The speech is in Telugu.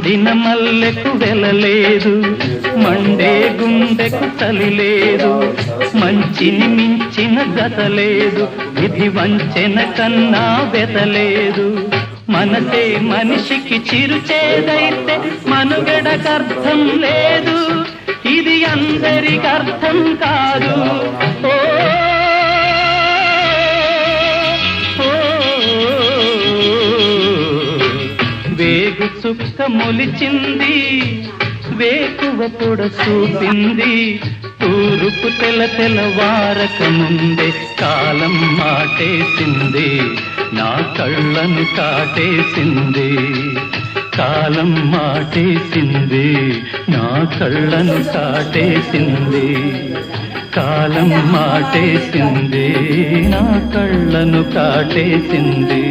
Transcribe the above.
ఎండిన మల్లెకు వెలలేదు, మండే గుండెకు చలి లేదు, మంచిని మించిన గత లేదు, విధి వంచెన కన్నా వెతలేదు. మనసే మనిషికి చిరుచేదైతే మనుగడకర్థం లేదు, ఇది అందరికి అర్థం కాదు. వేగు చుక్క మొలిచింది, వేకువ పొడ చూపింది, తూరుపు తెల్లవారక ముందే కాలం మాటేసింది, నా కళ్ళను కాటేసింది. కాలం మాటేసింది, నా కళ్ళను కాటేసింది. కాలం మాటేసింది, నా కళ్ళను కాటేసింది.